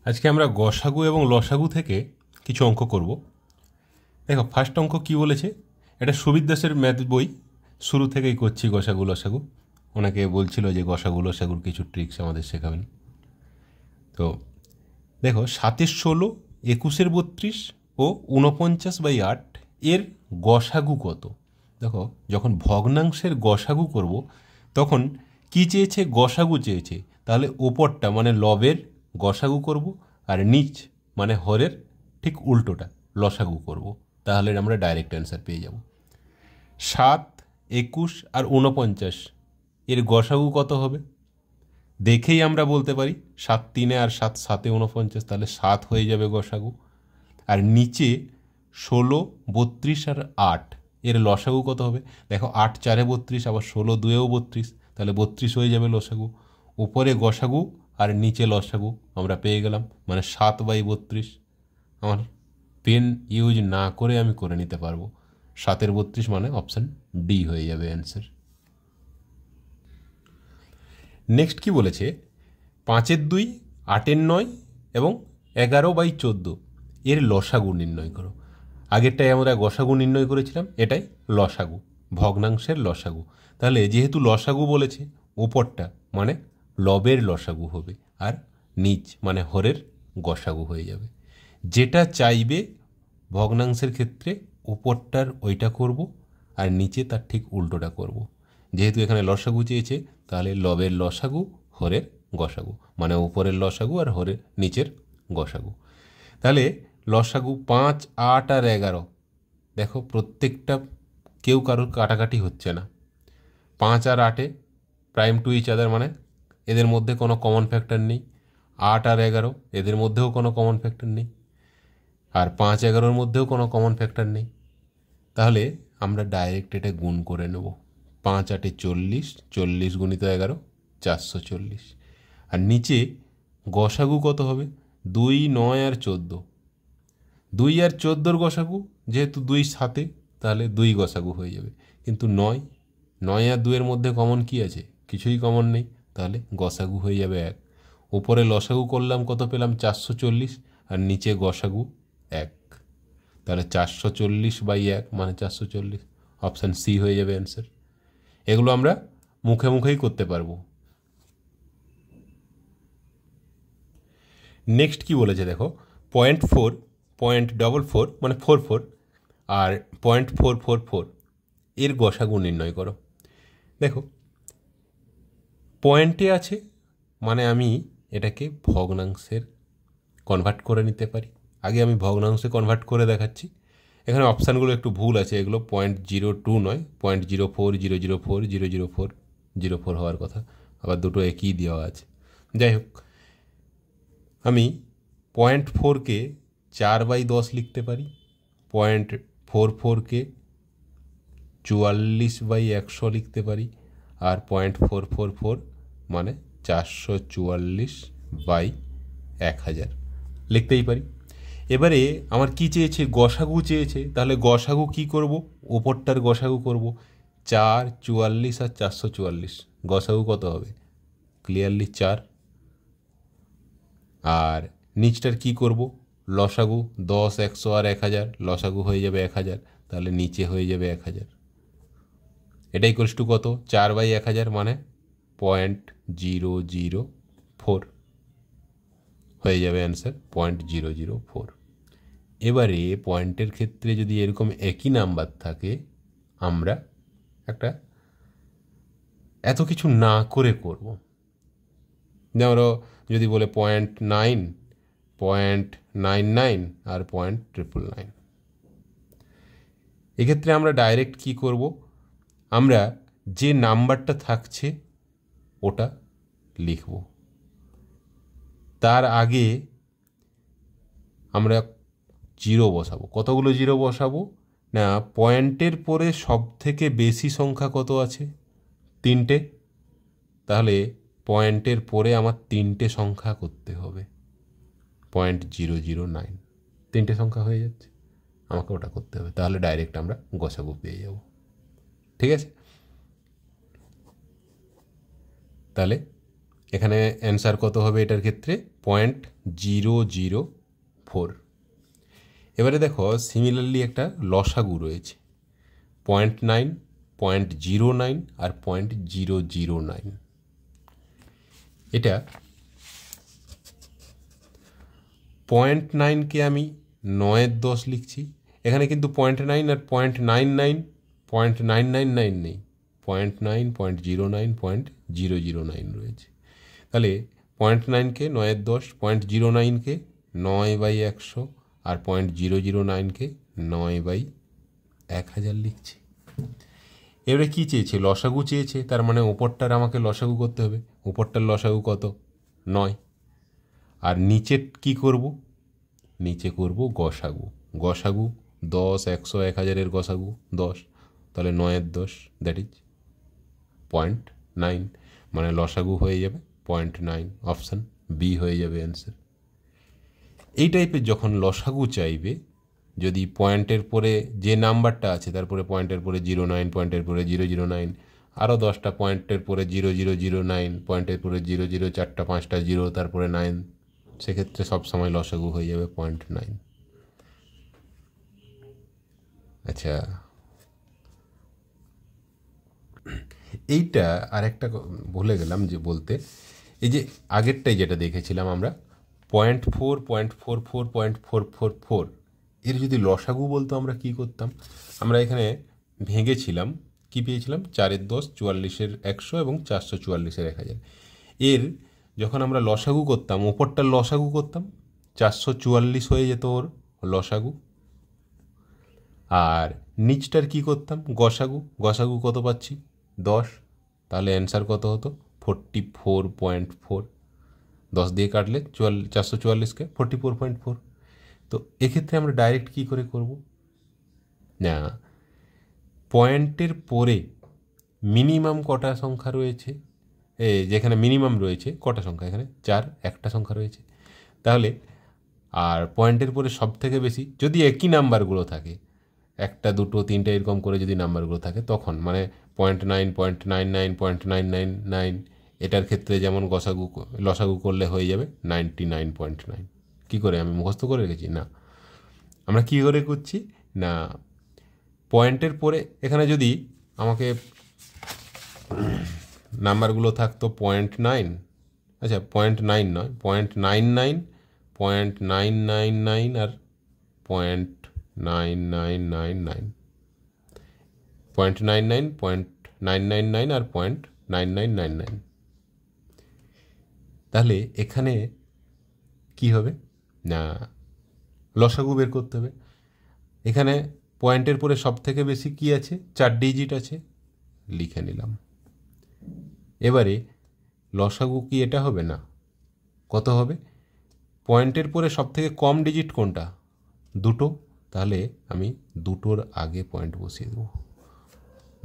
আজকে আমরা গসাগু এবং লসাগু থেকে কিছু অঙ্ক করব। দেখো ফার্স্ট অঙ্ক কি বলেছে, এটা সুবিদ দাসের ম্যাথ বই, শুরু থেকেই করছি গসাগু লসাগু। ওনাকে বলছিল যে গসাগু লসাগুর কিছু ট্রিক্স আমাদের শেখাবেন। তো দেখো 7-16, 21-32 ও 49/8 এর গসাগু কত। দেখো যখন ভগ্নাংশের গসাগু করব তখন কি চেয়েছে, গসাগু চেয়েছে, তাহলে ওপরটা মানে লবের গসাগু করব আর নিচ মানে হরের ঠিক উল্টোটা লসাগু করব, তাহলে আমরা ডাইরেক্ট অ্যান্সার পেয়ে যাব। 7, 21 আর 49 এর গসাগু কত হবে দেখেই আমরা বলতে পারি 7-3 আর 7-7 49, তাহলে 7 হয়ে যাবে গসাগু। আর নিচে 16, 32 আর 8 এর লসাগু কত হবে, দেখো 8 4 32, আবার 16 2 32, তাহলে 32 হয়ে যাবে লসাগু। উপরে গসাগু আর নিচে লসাগু আমরা পেয়ে গেলাম, মানে 7/32। আমার পেন ইউজ না করে আমি করে নিতে পারবো। 7-এর 32 মানে অপশান ডি হয়ে যাবে অ্যান্সার। নেক্সট কি বলেছে, 5-এর 2, 8-এর 9 এবং 11/14 এর লসাগু নির্ণয় করো। আগেরটাই আমরা গসাগু নির্ণয় করেছিলাম, এটাই লসাগু, ভগ্নাংশের লসাগু। তাহলে যেহেতু লসাগু বলেছে, ওপরটা মানে লবের লসাগু হবে আর নিচ মানে হরের গসাগু হয়ে যাবে। যেটা চাইবে ভগ্নাংশের ক্ষেত্রে ওপরটার ওইটা করব আর নিচে তার ঠিক উল্টোটা করব। যেহেতু এখানে লসাগু চেয়েছে, তাহলে লবের লসাগু হরের গসাগু, মানে উপরের লসাগু আর হরের নিচের গসাগু। তাহলে লসাগু 5, 8 আর 11, দেখো প্রত্যেকটা কেউ কারোর কাটাকাটি হচ্ছে না। 5 আর 8-এ প্রাইম টু ইচ আদার, মানে এদের মধ্যে কোনো কমন ফ্যাক্টর নেই। 8 আর 11 এদের মধ্যেও কোনো কমন ফ্যাক্টর নেই, আর 5-11-র মধ্যেও কোনো কমন ফ্যাক্টর নেই। তাহলে আমরা ডাইরেক্ট এটা গুণ করে নেব। 5 8-এ 40, 40 গুণিত 11 440। আর নিচে গসাগু কত হবে, 2, 9 আর 14। 2 আর 14-র গসাগু, যেহেতু 2 7-এ, তাহলে 2 গসাগু হয়ে যাবে। কিন্তু 9 আর 2-এর মধ্যে কমন কি আছে, কিছুই কমন নেই, তাহলে গসাগু হয়ে যাবে 1। উপরে লসাগু করলাম, কত পেলাম 440, আর নিচে গসাগু 1, তাহলে 440/1 মানে 440, অপশান সি হয়ে যাবে অ্যান্সার। এগুলো আমরা মুখে মুখেই করতে পারবো। নেক্সট কি বলেছে দেখো, 0.4, 0.44 মানে 44 আর 0.444 এর গসাগু নির্ণয় করো। দেখো পয়েন্টে আছে, মানে আমি এটাকে ভগ্নাংশের কনভার্ট করে নিতে পারি। আগে আমি ভগ্নাংশে কনভার্ট করে দেখাচ্ছি। এখানে অপশানগুলো একটু ভুল আছে, এগুলো 0.02 নয়, 0.04, হওয়ার কথা, আবার দুটো একই দেওয়া আছে। যাই হোক, আমি 0.4-কে 4/10 লিখতে পারি, 0.44-কে 44/100 লিখতে পারি, আর 0.444 মানে 444/1000 লিখতেই পারি। এবারে আমার কি চেয়েছে, গসাগু চেয়েছে, তাহলে গসাগু কি করব, ওপরটার গসাগু করব। 4, 44 আর 444 গসাগু কত হবে, ক্লিয়ারলি 4। আর নিচটার কি করব, লসাগু 10, 100 আর 1000, লসাগু হয়ে যাবে 1000, তাহলে নিচে হয়ে যাবে 1000। এটাই ইকুয়ালস টু কত, 4/1000 মানে 0.004 হয়ে যাবে অ্যান্সার, 0.004। এবারে পয়েন্টের ক্ষেত্রে যদি এরকম একই নাম্বার থাকে, আমরা একটা এত কিছু না করে করব। যেমন যদি বলে 0.9, 0.99 আর 0.999, এক্ষেত্রে আমরা ডাইরেক্ট কি করব, আমরা যে নাম্বারটা থাকছে ওটা লিখব। তার আগে আমরা জিরো বসাবো। কতগুলো জিরো বসাবো না, পয়েন্টের পরে সব থেকে বেশি সংখ্যা কত আছে, 3টে। তাহলে পয়েন্টের পরে আমার 3টে সংখ্যা করতে হবে, 0.009, 3টে সংখ্যা হয়ে যাচ্ছে, আমাকে ওটা করতে হবে, তাহলে ডাইরেক্ট আমরা গসাগু পেয়ে যাব। ঠিক আছে, তাহলে এখানে অ্যান্সার কত হবে এটার ক্ষেত্রে 0.004। এবারে দেখো সিমিলারলি একটা লসাগু রয়েছে 0.9, 0.09 আর 0.009। এটা 0.9কে আমি 9/10 লিখছি। এখানে কিন্তু 0.9 আর 0.99 0.999 নেই, 0.9, 0.09, 0.009 রয়েছে। তাহলে 0.9কে 9/10, 0.09কে 9/100 আর 0.009কে 9/1000 লিখছি। এবারে কী চেয়েছে? লসাগু চেয়েছে, তার মানে ওপরটার আমাকে লসাগু করতে হবে। ওপরটার লসাগু কত? 9। আর নিচে কি করব? নিচে করব গসাগু। গসাগু 10, 100, 1000-এর গসাগু 10, তাহলে 9/10 দ্যাট ইজ 0.9, মানে লসাগু হয়ে যাবে 0.9। অপশান বি হয়ে যাবে অ্যান্সার। এই টাইপের যখন লসাগু চাইবে, যদি পয়েন্টের পরে যে নাম্বারটা আছে তারপরে পয়েন্টের পরে 09, পয়েন্টের পরে 009, আরও 10টা পয়েন্টের পরে 0009, পয়েন্টের পরে 00, 4টা 5টা 0, তারপরে 9, সেক্ষেত্রে সবসময় লসাগু হয়ে যাবে 0.9। আচ্ছা, এইটা আর একটা ভুলে গেলাম যে বলতে, এই যে আগেরটাই যেটা দেখেছিলাম আমরা 0.4, 0.44, 0.444, এর যদি লসাগু বলতো আমরা কি করতাম? আমরা এখানে ভেঙেছিলাম, কি পেয়েছিলাম? 4/10, 44-এর 100 এবং 444-এর 1000। এর যখন আমরা লসাগু করতাম, ওপরটার লসাগু করতাম, 444 হয়ে যেত ওর লসাগু। আর নিচটার কি করতাম? গসাগু। গসাগু কত পাচ্ছি? 10। তাহলে অ্যান্সার কত হতো? 44.4। 10 দিয়ে কাটলে 444কে 44.4। তো এক্ষেত্রে আমরা ডাইরেক্ট কি করে করব? না, পয়েন্টের পরে মিনিমাম কটা সংখ্যা রয়েছে, যেখানে মিনিমাম রয়েছে কটা সংখ্যা? এখানে 4, একটা সংখ্যা রয়েছে। তাহলে আর পয়েন্টের পরে সব থেকে বেশি যদি একই নাম্বারগুলো থাকে, 1, 2, 3 এরকম করে যদি নাম্বারগুলো থাকে, তখন মানে 0.9, 0.99, 0.999, এটার ক্ষেত্রে যেমন লসাগু করলে হয়ে যাবে 99.9। কী করে? আমি মুখস্থ করে রেখেছি না, আমরা কী করে করছি না, পয়েন্টের পরে এখানে যদি আমাকে নাম্বারগুলো থাকতো 0.9, আচ্ছা 0.9 নয়, 0.99, 0.999 আর 0.9999, 0.99, 0.999 আর 0.9999। তাহলে এখানে কি হবে না, লসাগু বের করতে হবে। এখানে পয়েন্টের পরে সব থেকে বেশি কি আছে? 4 ডিজিট আছে, লিখে নিলাম। এবারে লসাগু কি এটা হবে? না। কত হবে? পয়েন্টের পরে সব থেকে কম ডিজিট কোনটা? 2টো। তাহলে আমি 2টোর আগে পয়েন্ট বসিয়ে দেবো,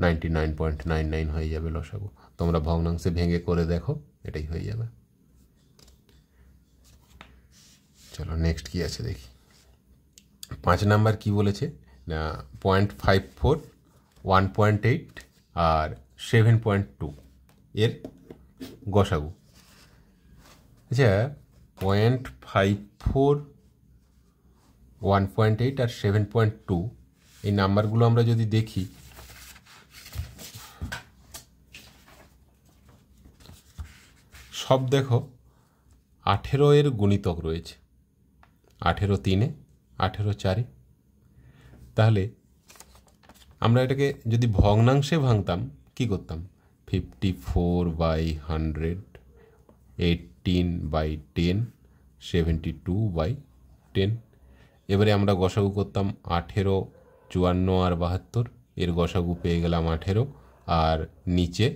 99.99 হয়ে যাবে লসাগু। তোমরা ভগ্নাংশে ভেঙে করে দেখো, এটাই হয়ে যাবে। চলো নেক্সট কি আছে দেখি। 5 নাম্বার কি বলেছে না, 0.54, 1.8 আর 7.2 এর গসাগু। আচ্ছা, 0.54, 1.8 আর 7.2 এই নাম্বারগুলো আমরা যদি দেখি, সব দেখো 18 এর গুণিতক রয়েছে, 18 3-এ, 18 4-এ। তাহলে আমরা এটাকে যদি ভগ্নাংশে ভাঙতাম কি করতাম? 54/100, 18/10, 72/10। এবারে আমরা গসাগু করতাম 18, 54 আর 72, এর গসাগু পেয়ে গেলাম 18। আর নিচে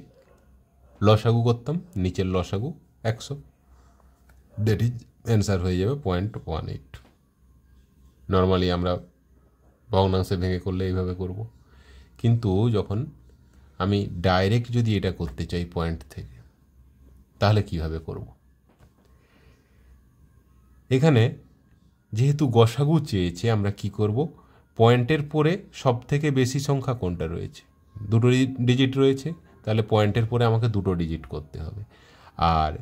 লসাগু করতাম, নিচের লসাগু 100, দ্যাট ইজ অ্যান্সার হয়ে যাবে 0.18। নর্মালি আমরা ভগ্নাংশে ভেঙে করলে এইভাবে করব, কিন্তু যখন আমি ডাইরেক্ট যদি এটা করতে চাই পয়েন্ট থেকে, তাহলে কিভাবে করব? এখানে যেহেতু গসাগু চেয়েছে, আমরা কি করব? পয়েন্টের পরে সব থেকে বেশি সংখ্যা কোনটা রয়েছে? 2টো ডিজিট রয়েছে, তাহলে পয়েন্টের পরে আমাকে 2টো ডিজিট করতে হবে। আর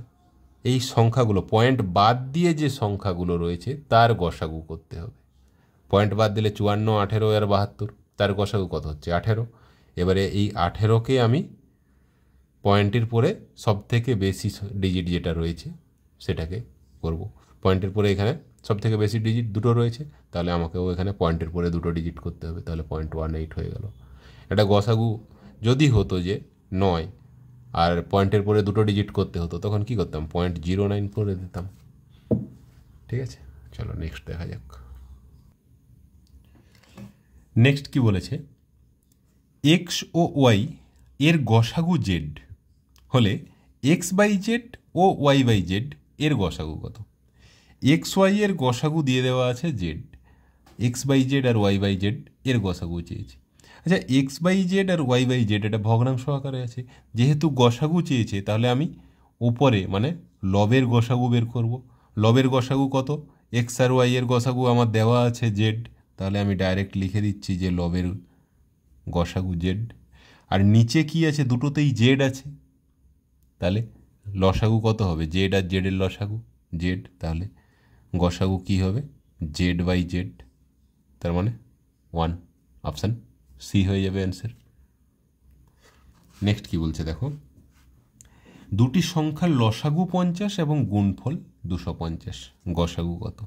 এই সংখ্যাগুলো পয়েন্ট বাদ দিয়ে যে সংখ্যাগুলো রয়েছে তার গসাগু করতে হবে। পয়েন্ট বাদ দিলে 54, 18 আর 72, তার গসাগু কত হচ্ছে 18। এবারে এই 18কে আমি পয়েন্টের পরে সব থেকে বেশি ডিজিট যেটা রয়েছে সেটাকে করব। পয়েন্টের পরে এখানে সব থেকে বেশি ডিজিট দুটো রয়েছে, তাহলে আমাকেও এখানে পয়েন্টের পরে দুটো ডিজিট করতে হবে, তাহলে 0.18 হয়ে গেল। এটা গসাগু যদি হতো যে 9 আর পয়েন্টের পরে দুটো ডিজিট করতে হতো, তখন কি করতাম 0.09 করে দিতাম। ঠিক আছে, চলো নেক্সট দেখা যাক। নেক্সট কি বলেছে, এক্স ও ওয়াই এর গসাগু জেড হলে এক্স বাই জেড ও ওয়াই বাই জেড এর গসাগু কত। এক্স ওয়াই এর গসাগু দিয়ে দেওয়া আছে জেড, এক্স বাই জেড আর ওয়াই বাই জেড এর গসাগু চেয়েছে। আচ্ছা, এক্স বাই জেড আর ওয়াই বাই জেড এটা ভগ্নাংশ আকারে আছে, যেহেতু গসাগু চেয়েছে তাহলে আমি উপরে মানে লবের গসাগু বের করব। লবের গসাগু কত, এক্স আর ওয়াই এর গসাগু আমার দেওয়া আছে জেড, তাহলে আমি ডাইরেক্ট লিখে দিচ্ছি যে লবের গসাগু জেড। আর নিচে কি আছে, দুটোতেই জেড আছে, তাহলে লসাগু কত হবে, জেড আর জেডের লসাগু জেড, তাহলে গসাগু কি হবে জেড বাই জেড, তার মানে 1, অপশান সি হয়ে যাবে অ্যান্সার। নেক্সট কি বলছে দেখো, দুটি সংখ্যার লসাগু 50 এবং গুণফল 250, গসাগু কত।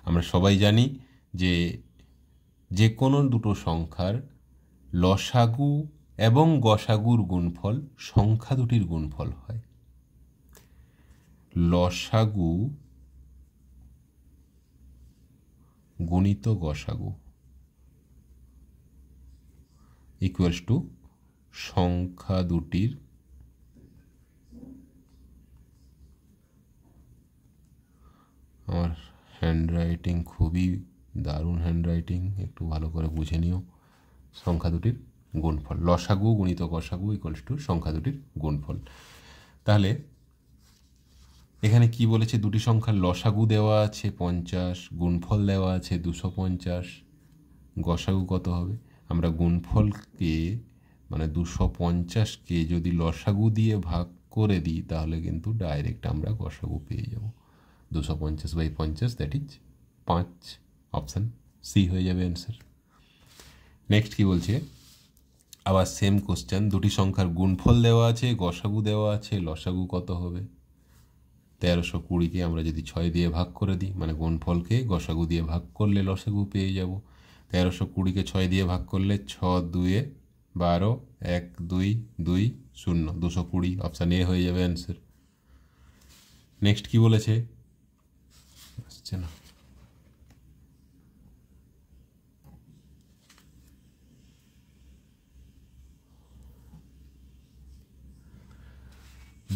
আমরা সবাই জানি যে যে কোনো দুটো সংখ্যার লসাগু এবং গসাগুর গুণফল সংখ্যা দুটির গুণফল হয়। লসাগু গুণিত গসাগু ইকুয়ালস টু সংখ্যা দুটির আমার হ্যান্ডরাইটিং খুবই দারুণ হ্যান্ডরাইটিং, একটু ভালো করে বুঝে নিও। সংখ্যা দুটির গুণফল, লসাগু গুণিত গসাগু ইকুয়ালস টু সংখ্যা দুটির গুণফল। তাহলে এখানে কি বলেছে, দুটি সংখ্যার লসাগু দেওয়া আছে 50, গুণফল দেওয়া আছে 250, গসাগু কত হবে। আমরা গুণফলকে মানে 250কে যদি লসাগু দিয়ে ভাগ করে দিই তাহলে কিন্তু ডাইরেক্ট আমরা গসাগু পেয়ে যাব। 250/50 দ্যাট ইজ 5, অপশান সি হয়ে যাবে অ্যান্সার। নেক্সট কি বলছে, আবার সেম কোশ্চেন, দুটি সংখ্যার গুণফল দেওয়া আছে, গসাগু দেওয়া আছে, লসাগু কত হবে। 1320কে আমরা যদি 6 দিয়ে ভাগ করে দিই, মানে গুণফলকে গসাগু দিয়ে ভাগ করলে লসাগু পেয়ে যাব। 1320কে 6 দিয়ে ভাগ করলে 6 2 12, 1 2 2 0, 220, অপশান এ হয়ে যাবে অ্যান্সার। নেক্সট কি বলেছে, আসছে না,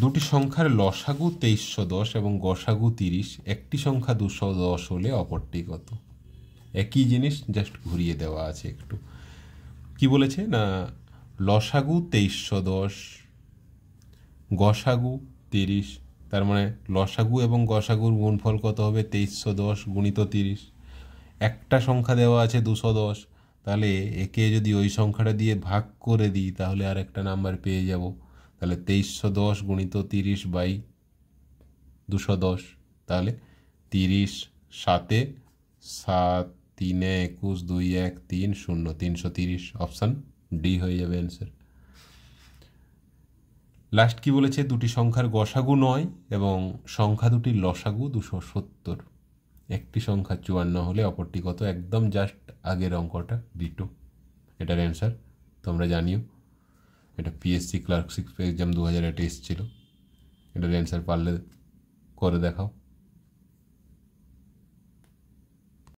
দুটি সংখ্যার লসাগু 2310 এবং গসাগু 30, একটি সংখ্যা 210 হলে অপরটি কত। একই জিনিস জাস্ট ঘুরিয়ে দেওয়া আছে একটু। কি বলেছে না, লসাগু 2310, গসাগু 30, তার মানে লসাগু এবং গসাগুর গুণফল কত হবে 2310 গুণিত 30। একটা সংখ্যা দেওয়া আছে 210, তাহলে একে যদি ওই সংখ্যাটা দিয়ে ভাগ করে দিই তাহলে আর একটা নাম্বার পেয়ে যাব। তাহলে 2310 গুণিত 30/210, তাহলে 30 7 7 3 21 2 1 3 0, 330, অপশান ডি হয়ে যাবে অ্যান্সার। লাস্ট কি বলেছে, দুটি সংখ্যার গসাগু 9 এবং সংখ্যা দুটির লসাগু 270, একটি সংখ্যা 54 হলে অপরটি কত। একদম জাস্ট আগের অঙ্কটা ডিটো, এটার অ্যান্সার তোমরা জানিও। এটা পিএসসি ক্লার্কশিপ এক্সাম 2008 এসেছিল, এটার অ্যান্সার পারলে করে দেখাও।